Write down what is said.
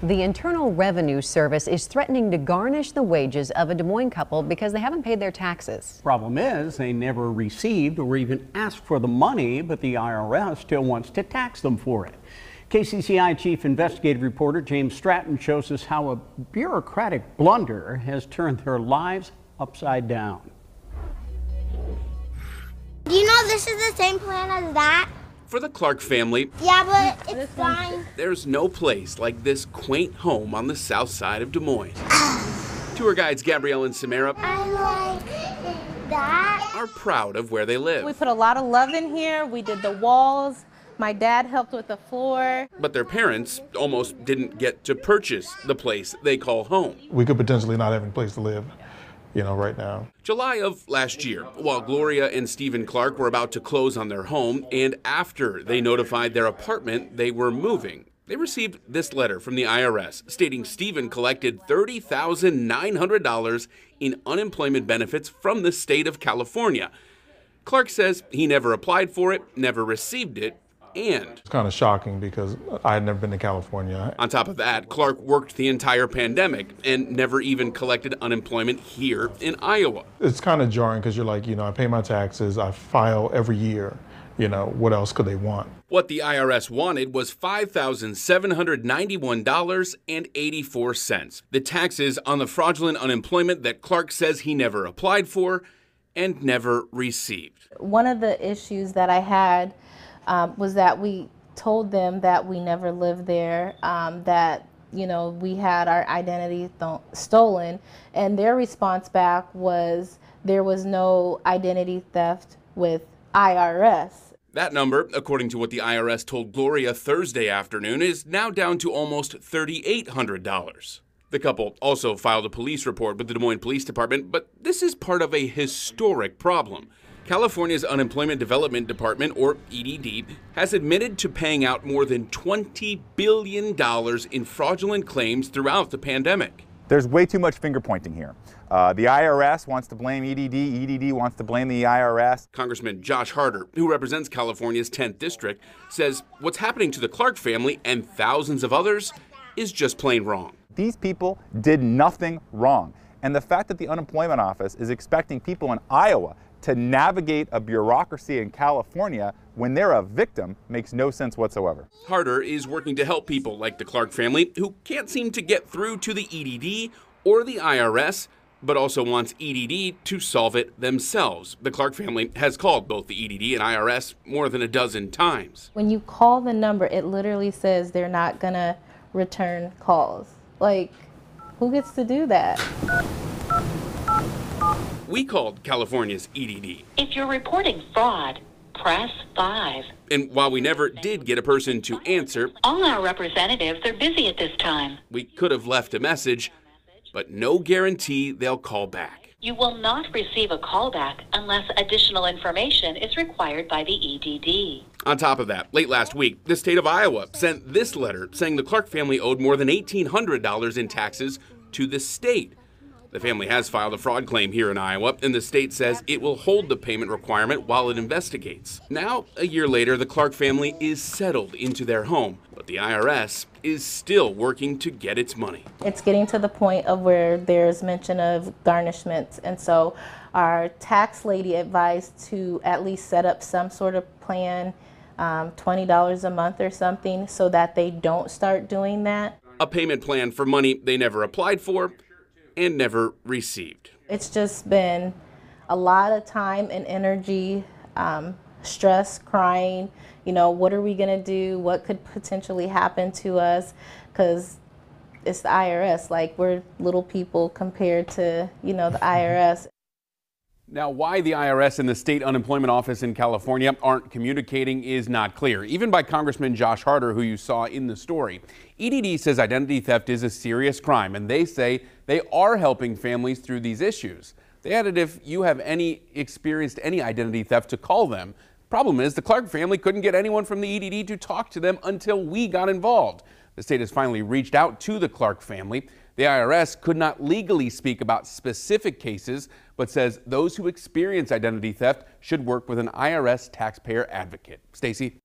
The Internal Revenue Service is threatening to garnish the wages of a Des Moines couple because they haven't paid their taxes. Problem is, they never received or even asked for the money, but the IRS still wants to tax them for it. KCCI Chief Investigative Reporter James Stratton shows us how a bureaucratic blunder has turned their lives upside down. Do you know this is the same plan as that? For the Clark family, Yeah, but it's fine. there's no place like this quaint home on the south side of Des Moines. Tour guides Gabrielle and Samara I like that. are proud of where they live. We put a lot of love in here. We did the walls. My dad helped with the floor. But their parents almost didn't get to purchase the place they call home. We could potentially not have a place to live, right now. July of last year, while Gloria and Stephen Clark were about to close on their home, and after they notified their apartment they were moving, they received this letter from the IRS stating Stephen collected $30,900 in unemployment benefits from the state of California. Clark says he never applied for it, never received it, and It's kind of shocking because I had never been to California. on top of that, Clark worked the entire pandemic and never even collected unemployment here in Iowa. It's kind of jarring because you're like, I pay my taxes, I file every year. What else could they want? What the IRS wanted was $5,791.84. The taxes on the fraudulent unemployment that Clark says he never applied for and never received. One of the issues that I had was that we told them that we never lived there, that we had our identity stolen, and their response back was there was no identity theft with IRS. That number, according to what the IRS told Gloria Thursday afternoon, is now down to almost $3,800. The couple also filed a police report with the Des Moines Police Department, but this is part of a historic problem. California's Unemployment Development Department, or EDD, has admitted to paying out more than $20 billion in fraudulent claims throughout the pandemic. There's way too much finger pointing here. The IRS wants to blame EDD, EDD wants to blame the IRS. Congressman Josh Harder, who represents California's 10th district, says what's happening to the Clark family and thousands of others is just plain wrong. These people did nothing wrong. And the fact that the unemployment office is expecting people in Iowa to navigate a bureaucracy in California when they're a victim makes no sense whatsoever. Harder is working to help people like the Clark family who can't seem to get through to the EDD or the IRS, but also wants EDD to solve it themselves. The Clark family has called both the EDD and IRS more than a dozen times. When you call the number, it literally says they're not gonna return calls. Like, who gets to do that? We called California's EDD. If you're reporting fraud, press 5. And while we never did get a person to answer, All our representatives are busy at this time. we could have left a message, but no guarantee they'll call back. You will not receive a callback unless additional information is required by the EDD. On top of that, late last week, the state of Iowa sent this letter saying the Clark family owed more than $1,800 in taxes to the state. The family has filed a fraud claim here in Iowa, and the state says it will hold the payment requirement while it investigates. Now, a year later, the Clark family is settled into their home, but the IRS is still working to get its money. It's getting to the point of where there's mention of garnishments, and so our tax lady advised to at least set up some sort of plan, $20 a month or something, so that they don't start doing that. A payment plan for money they never applied for and never received. It's just been a lot of time and energy, stress, crying, what are we gonna do? What could potentially happen to us? Because it's the IRS, like we're little people compared to, the IRS. Now, why the IRS and the state unemployment office in California aren't communicating is not clear, even by Congressman Josh Harder, who you saw in the story. EDD says identity theft is a serious crime, and they say they are helping families through these issues. They added if you have experienced any identity theft to call them. Problem is, the Clark family couldn't get anyone from the EDD to talk to them until we got involved. The state has finally reached out to the Clark family. The IRS could not legally speak about specific cases, but says those who experience identity theft should work with an IRS taxpayer advocate. Stacy?